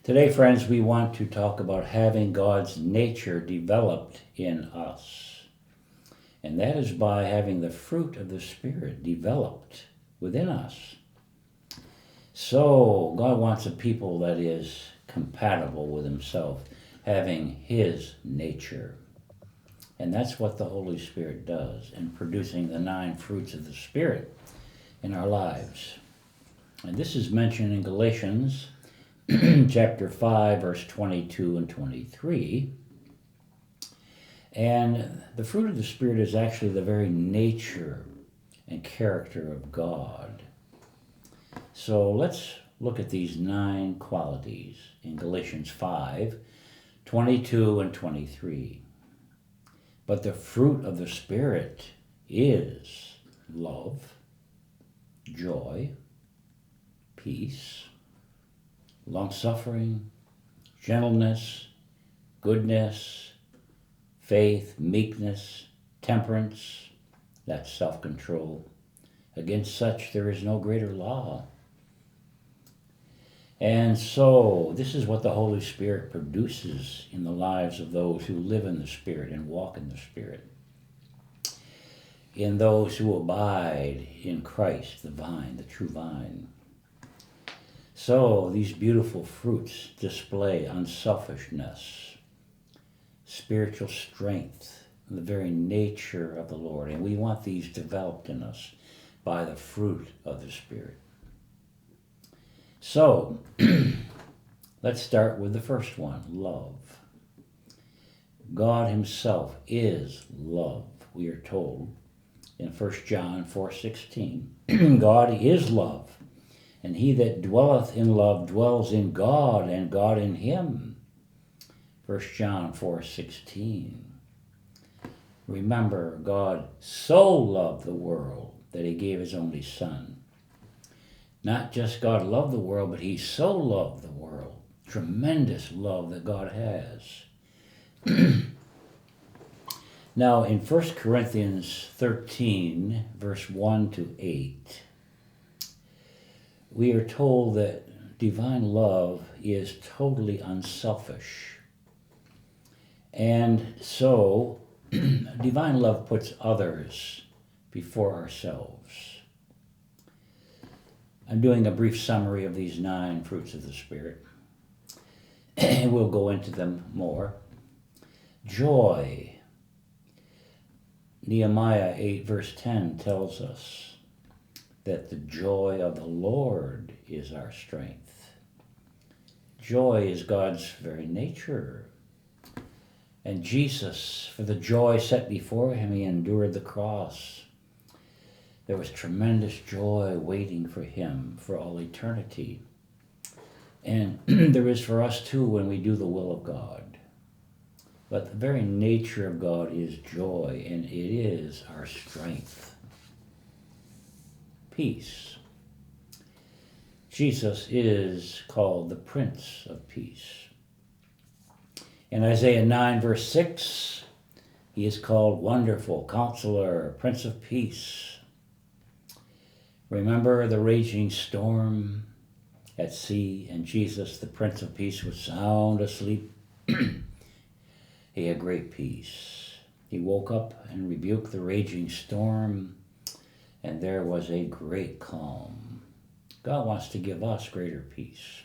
Today, friends, we want to talk about having God's nature developed in us. And that is by having the fruit of the Spirit developed within us. So, God wants a people that is compatible with Himself, having His nature. And that's what the Holy Spirit does in producing the 9 fruits of the Spirit in our lives. And this is mentioned in Galatians chapter 5, verse 22 and 23. And the fruit of the Spirit is actually the very nature and character of God. So let's look at these 9 qualities in Galatians 5, 22 and 23. But the fruit of the Spirit is love, joy, peace, long-suffering, gentleness, goodness, faith, meekness, temperance, that's self-control. Against such there is no greater law. And so this is what the Holy Spirit produces in the lives of those who live in the Spirit and walk in the Spirit. In those who abide in Christ, the vine, the true vine. So these beautiful fruits display unselfishness, spiritual strength, the very nature of the Lord. And we want these developed in us by the fruit of the Spirit. So, let's start with the first one, love. God Himself is love, we are told in 1 John 4:16. God is love, and he that dwelleth in love dwells in God, and God in him. 1 John 4:16. Remember, God so loved the world that He gave His only Son. Not just God loved the world, but He so loved the world. Tremendous love that God has. Now, in 1 Corinthians 13, verse 1 to 8, we are told that divine love is totally unselfish. And so, divine love puts others before ourselves. I'm doing a brief summary of these 9 fruits of the Spirit, and we'll go into them more. Joy. Nehemiah 8 verse 10 tells us that the joy of the Lord is our strength. Joy is God's very nature. And Jesus, for the joy set before Him, He endured the cross. There was tremendous joy waiting for Him for all eternity. And there is for us too when we do the will of God. But the very nature of God is joy, and it is our strength. Peace. Jesus is called the Prince of Peace. In Isaiah 9 verse 6, He is called Wonderful, Counselor, Prince of Peace. Remember the raging storm at sea, and Jesus, the Prince of Peace, was sound asleep. He had great peace. He woke up and rebuked the raging storm, and there was a great calm. God wants to give us greater peace.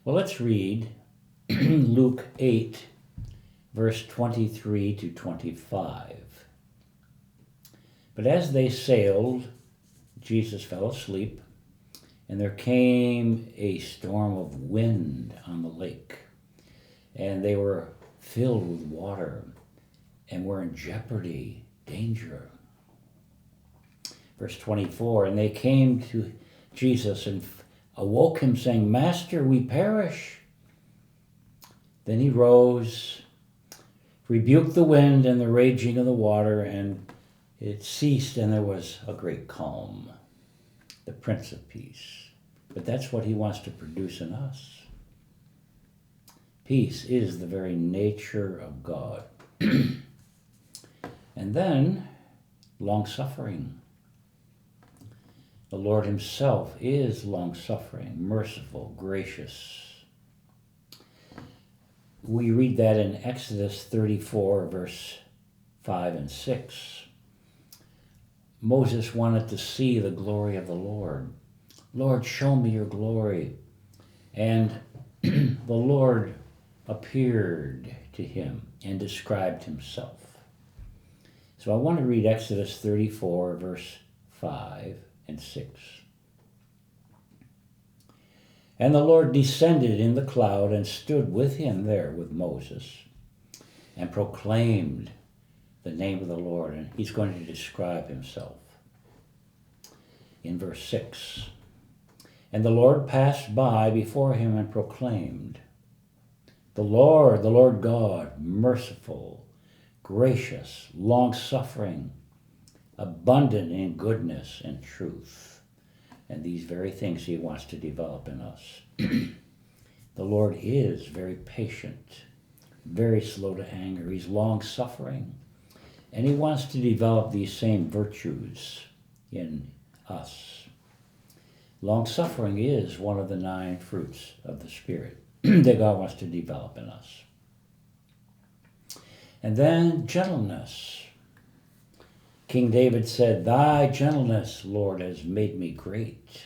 Well, let's read Luke 8, verse 23 to 25. But as they sailed, Jesus fell asleep, and there came a storm of wind on the lake, and they were filled with water and were in jeopardy, danger. Verse 24, and they came to Jesus and awoke Him, saying, Master, we perish. Then He rose, rebuked the wind and the raging of the water, and it ceased, and there was a great calm. The Prince of Peace. But that's what He wants to produce in us. Peace is the very nature of God. And then, long-suffering. The Lord Himself is long-suffering, merciful, gracious. we read that in Exodus 34, verse 5 and 6. Moses wanted to see the glory of the Lord. Lord, show me your glory. And the Lord appeared to him and described himself. So I want to read Exodus 34, verse 5 and 6. And the Lord descended in the cloud and stood with him there with Moses and proclaimed the name of the Lord. And he's going to describe himself in verse 6. And the Lord passed by before him and proclaimed, the Lord God, merciful, gracious, long-suffering, abundant in goodness and truth. And these very things he wants to develop in us. The Lord is very patient, very slow to anger. He's long-suffering. And he wants to develop these same virtues in us. Long-suffering is one of the 9 fruits of the Spirit that God wants to develop in us. And then gentleness. King David said, thy gentleness, Lord, has made me great.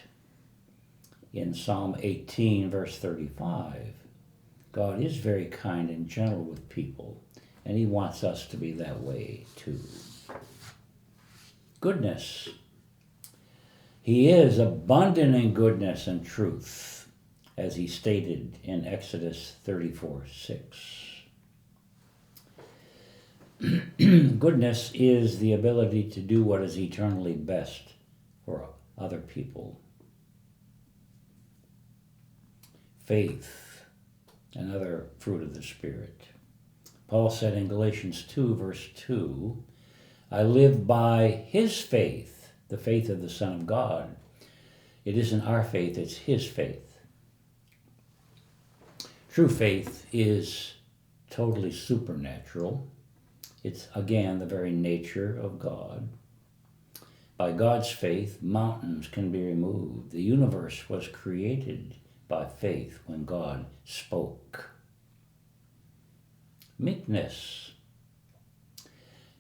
In Psalm 18, verse 35, God is very kind and gentle with people, and he wants us to be that way too. Goodness. He is abundant in goodness and truth, as he stated in Exodus 34:6. Goodness is the ability to do what is eternally best for other people. Faith, another fruit of the Spirit. Paul said in Galatians 2, verse 2, I live by his faith, the faith of the Son of God. It isn't our faith, it's his faith. True faith is totally supernatural. It's, again, the very nature of God. By God's faith, mountains can be removed. The universe was created by faith when God spoke. Meekness.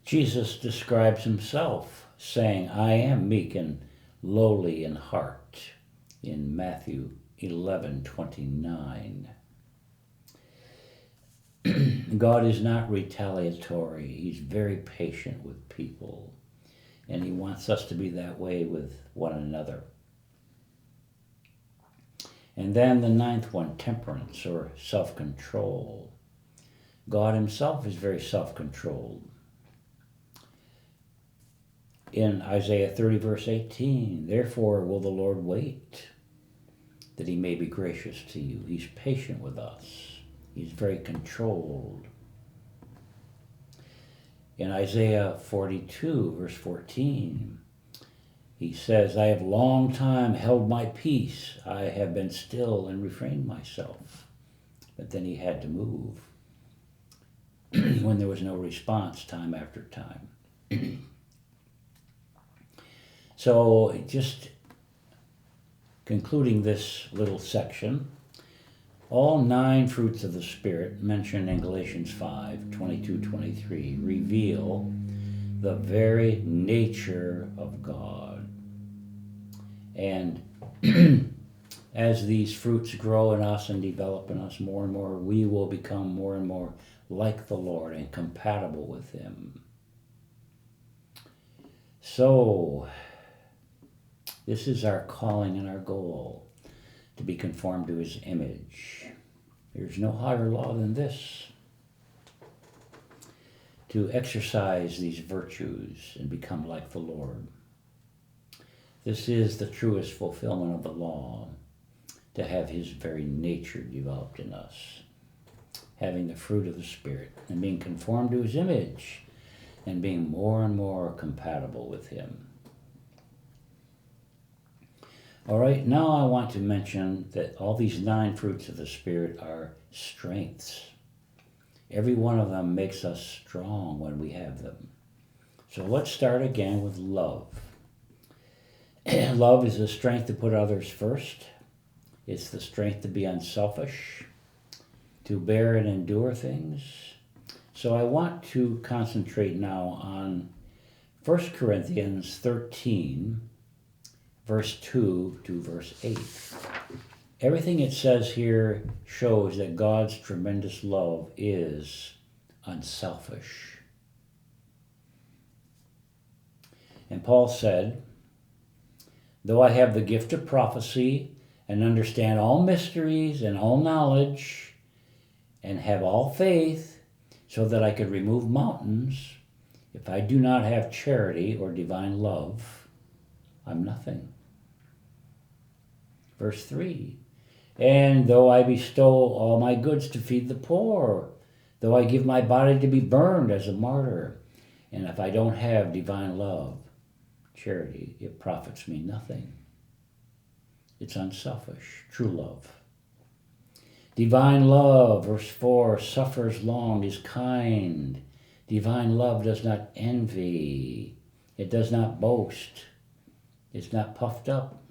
Jesus describes himself saying, I am meek and lowly in heart, in Matthew 11:29. God is not retaliatory. He's very patient with people, and he wants us to be that way with one another. And then the 9th one, temperance or self-control. God himself is very self-controlled. In Isaiah 30, verse 18, therefore will the Lord wait, that he may be gracious to you. He's patient with us. He's very controlled. In Isaiah 42, verse 14, he says, I have long time held my peace. I have been still and refrained myself. But then he had to move when there was no response time after time. So just concluding this little section, all 9 fruits of the Spirit mentioned in Galatians 5:22-23 reveal the very nature of God. And as these fruits grow in us and develop in us more and more, we will become more and more like the Lord and compatible with him. So, this is our calling and our goal, to be conformed to his image. There's no higher law than this. To exercise these virtues and become like the Lord. This is the truest fulfillment of the law, to have his very nature developed in us, having the fruit of the Spirit and being conformed to his image and being more and more compatible with him. All right, now I want to mention that all these 9 fruits of the Spirit are strengths. Every one of them makes us strong when we have them. So let's start again with love. Love is the strength to put others first. It's the strength to be unselfish, to bear and endure things. So I want to concentrate now on 1 Corinthians 13, verse 2 to verse 8. Everything it says here shows that God's tremendous love is unselfish. And Paul said, though I have the gift of prophecy and understand all mysteries and all knowledge and have all faith so that I could remove mountains, if I do not have charity or divine love, I'm nothing. Verse 3, and though I bestow all my goods to feed the poor, though I give my body to be burned as a martyr, and if I don't have divine love, charity, it profits me nothing. It's unselfish, true love. Divine love, verse 4, suffers long, is kind. Divine love does not envy. It does not boast. It's not puffed up.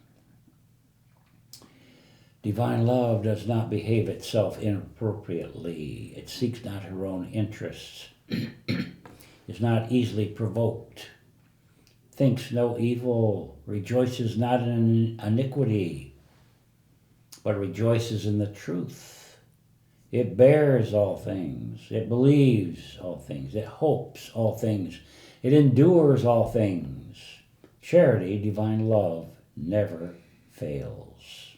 Divine love does not behave itself inappropriately. It seeks not her own interests. Is not easily provoked. Thinks no evil. Rejoices not in iniquity, but rejoices in the truth. It bears all things. It believes all things. It hopes all things. It endures all things. Charity, divine love, never fails.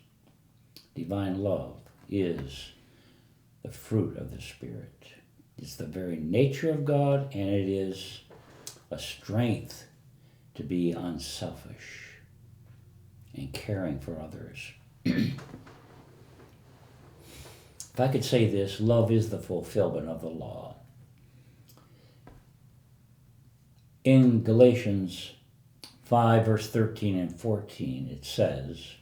Divine love is the fruit of the Spirit. It's the very nature of God, and it is a strength to be unselfish and caring for others. If I could say this, love is the fulfillment of the law. In Galatians 5, verse 13 and 14, it says,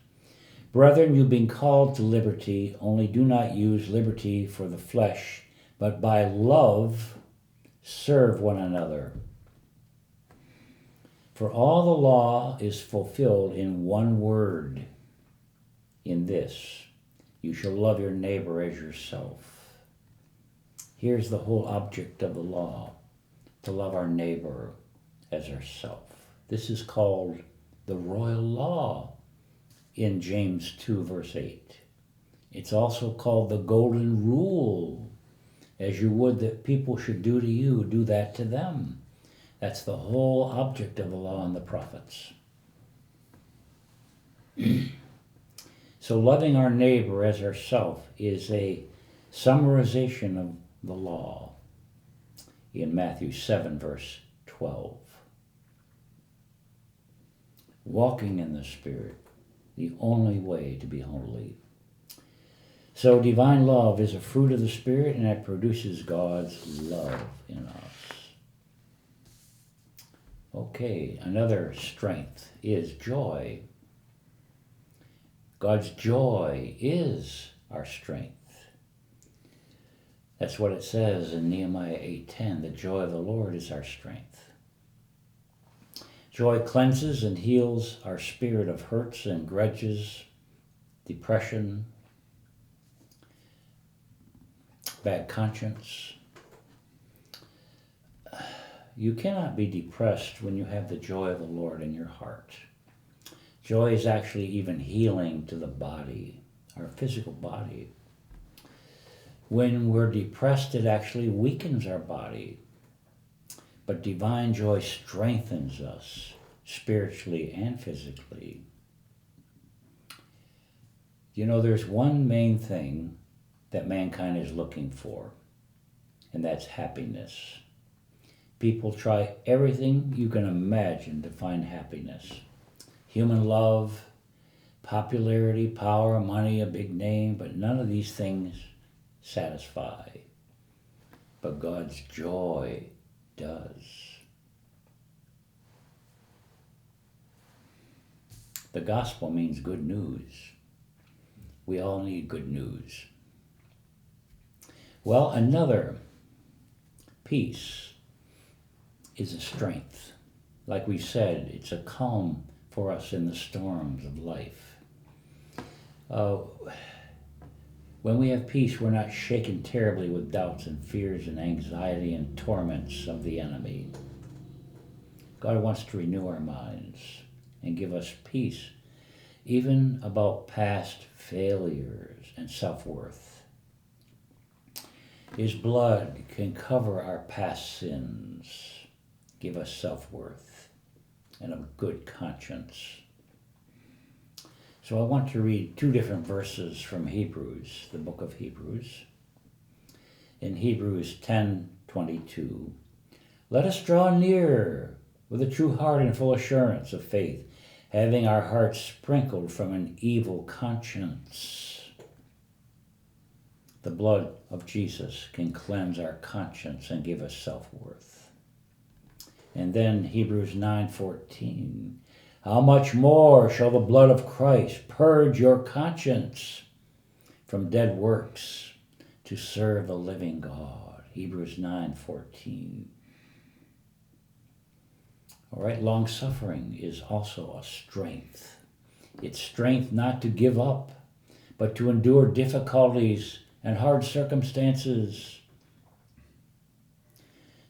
brethren, you've been called to liberty, only do not use liberty for the flesh, but by love serve one another. For all the law is fulfilled in one word, in this, you shall love your neighbor as yourself. Here's the whole object of the law, to love our neighbor as ourself. This is called the royal law in James 2, verse 8. It's also called the golden rule. As you would that people should do to you, do that to them. That's the whole object of the law and the prophets. So loving our neighbor as ourself is a summarization of the law in Matthew 7, verse 12. Walking in the Spirit, the only way to be holy. So divine love is a fruit of the Spirit, and it produces God's love in us. Okay, another strength is joy. God's joy is our strength. That's what it says in Nehemiah 8:10. The joy of the Lord is our strength. Joy cleanses and heals our spirit of hurts and grudges, depression, bad conscience. You cannot be depressed when you have the joy of the Lord in your heart. Joy is actually even healing to the body, our physical body. When we're depressed, it actually weakens our body. But divine joy strengthens us spiritually and physically. You know, there's one main thing that mankind is looking for, and that's happiness. People try everything you can imagine to find happiness. Human love, popularity, power, money, a big name, but none of these things satisfy. But God's joy does. The gospel means good news. We all need good news. Well, another peace is a strength. Like we said, it's a calm for us in the storms of life. When we have peace, we're not shaken terribly with doubts and fears and anxiety and torments of the enemy. God wants to renew our minds and give us peace, even about past failures and self-worth. His blood can cover our past sins, give us self-worth and a good conscience. So I want to read two different verses from Hebrews, the book of Hebrews. In Hebrews 10:22, let us draw near with a true heart and full assurance of faith, having our hearts sprinkled from an evil conscience. The blood of Jesus can cleanse our conscience and give us self-worth. And then Hebrews 9:14, how much more shall the blood of Christ purge your conscience from dead works to serve the living God? Hebrews 9:14. All right, long-suffering is also a strength. It's strength not to give up, but to endure difficulties and hard circumstances.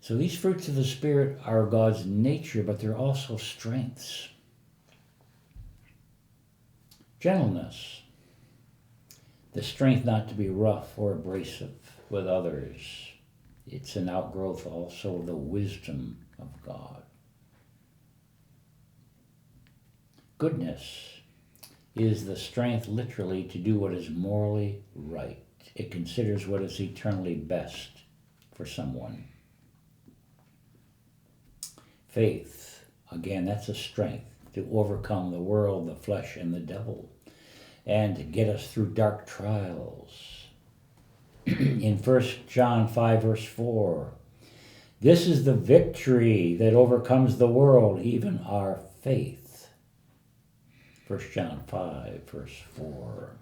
So these fruits of the Spirit are God's nature, but they're also strengths. Gentleness, the strength not to be rough or abrasive with others. It's an outgrowth also of the wisdom of God. Goodness is the strength literally to do what is morally right. It considers what is eternally best for someone. Faith, again, that's a strength to overcome the world, the flesh, and the devil, and to get us through dark trials. In 1 John 5, verse 4, this is the victory that overcomes the world, even our faith. 1 John 5, verse 4.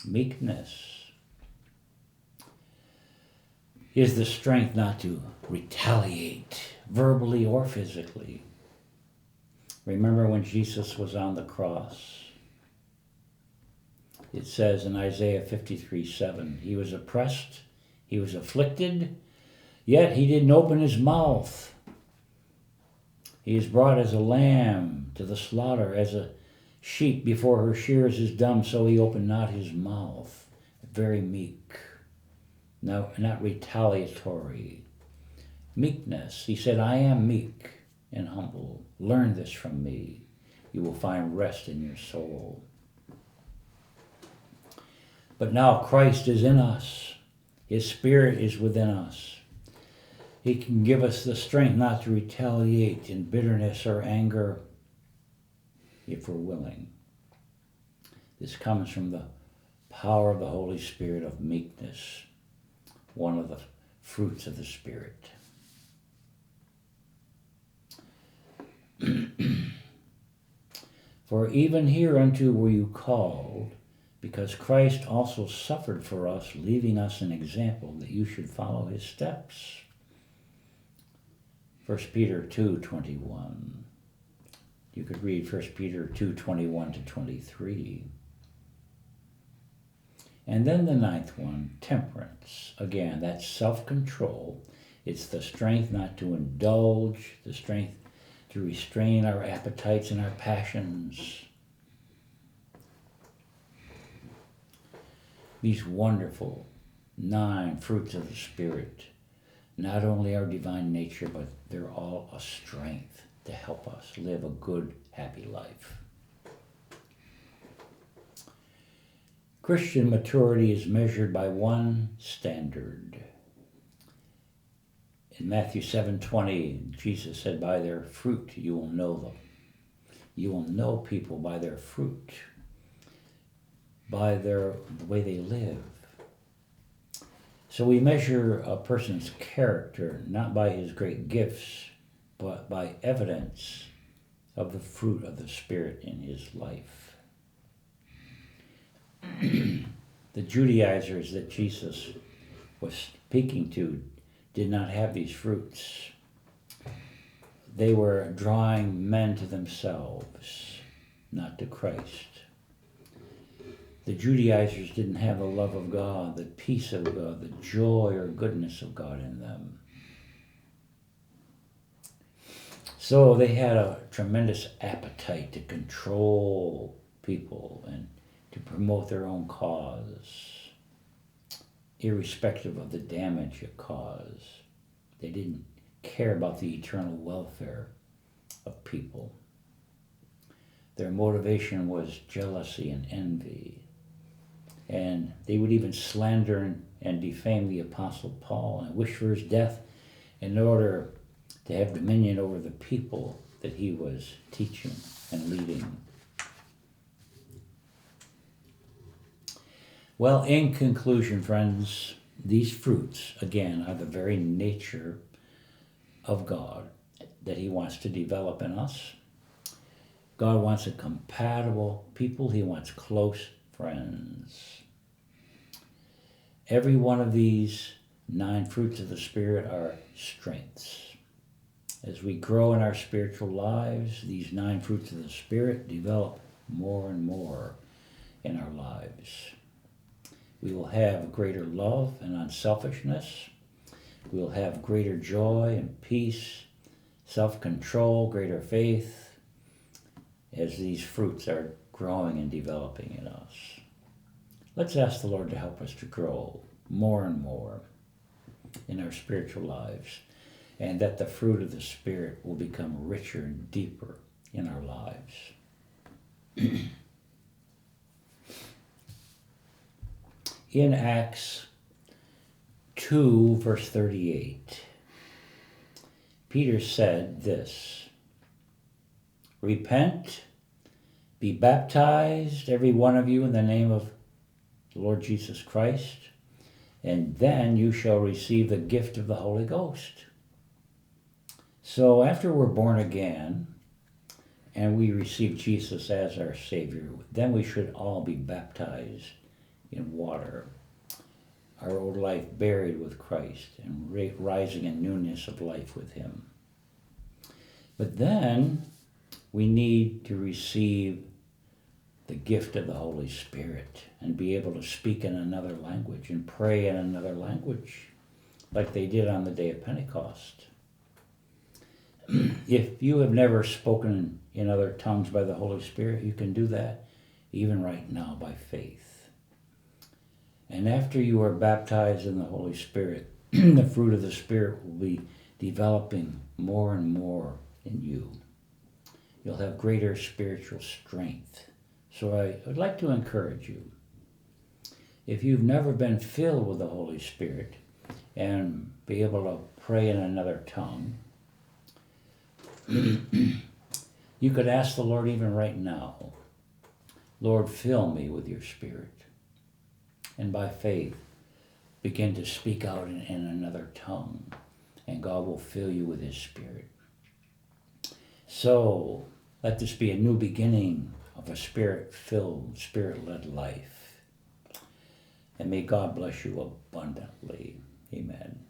Meekness is the strength not to retaliate, verbally or physically. Remember when Jesus was on the cross? It says in Isaiah 53:7, he was oppressed, he was afflicted, yet he didn't open his mouth. He is brought as a lamb to the slaughter, as a sheep before her shears is dumb, so he opened not his mouth. Very meek, no, not retaliatory. Meekness, he said, I am meek and humble. Learn this from me. You will find rest in your soul. But now Christ is in us. His Spirit is within us. He can give us the strength not to retaliate in bitterness or anger if we're willing. This comes from the power of the Holy Spirit of meekness, one of the fruits of the Spirit. For even hereunto were you called, because Christ also suffered for us, leaving us an example that you should follow his steps. 1 Peter 2:21. You could read 1 Peter 2:21 to 23. And then the ninth one, temperance. Again, that's self-control. It's the strength not to indulge, the strength to restrain our appetites and our passions. These wonderful 9 fruits of the Spirit not only our divine nature, but they're all a strength to help us live a good, happy life. Christian maturity is measured by one standard. In Matthew 7:20, Jesus said, by their fruit you will know them. You will know people by their fruit, by the way they live. So we measure a person's character not by his great gifts, but by evidence of the fruit of the Spirit in his life. The Judaizers that Jesus was speaking to did not have these fruits. They were drawing men to themselves, not to Christ. The Judaizers didn't have the love of God, the peace of God, the joy or goodness of God in them. So they had a tremendous appetite to control people and to promote their own cause, irrespective of the damage it caused. They didn't care about the eternal welfare of people. Their motivation was jealousy and envy. And they would even slander and defame the Apostle Paul and wish for his death in order to have dominion over the people that he was teaching and leading. Well, in conclusion, friends, these fruits, again, are the very nature of God that he wants to develop in us. God wants a compatible people. He wants close friends. Every one of these 9 fruits of the Spirit are strengths. As we grow in our spiritual lives, these 9 fruits of the Spirit develop more and more in our lives. We will have greater love and unselfishness. We will have greater joy and peace, self-control, greater faith, as these fruits are growing and developing in us. Let's ask the Lord to help us to grow more and more in our spiritual lives, and that the fruit of the Spirit will become richer and deeper in our lives. In Acts 2, verse 38, Peter said this, "Repent, be baptized, every one of you, in the name of the Lord Jesus Christ, and then you shall receive the gift of the Holy Ghost." So after we're born again and we receive Jesus as our Savior, then we should all be baptized in water, our old life buried with Christ and rising in newness of life with him. But then we need to receive the gift of the Holy Spirit and be able to speak in another language and pray in another language like they did on the day of Pentecost. If you have never spoken in other tongues by the Holy Spirit, you can do that even right now by faith. And after you are baptized in the Holy Spirit, the fruit of the Spirit will be developing more and more in you. You'll have greater spiritual strength. So I would like to encourage you, if you've never been filled with the Holy Spirit and be able to pray in another tongue, you could ask the Lord even right now, "Lord, fill me with your Spirit." And by faith, begin to speak out in another tongue, and God will fill you with his Spirit. So let this be a new beginning of a Spirit-filled, Spirit-led life. And may God bless you abundantly. Amen.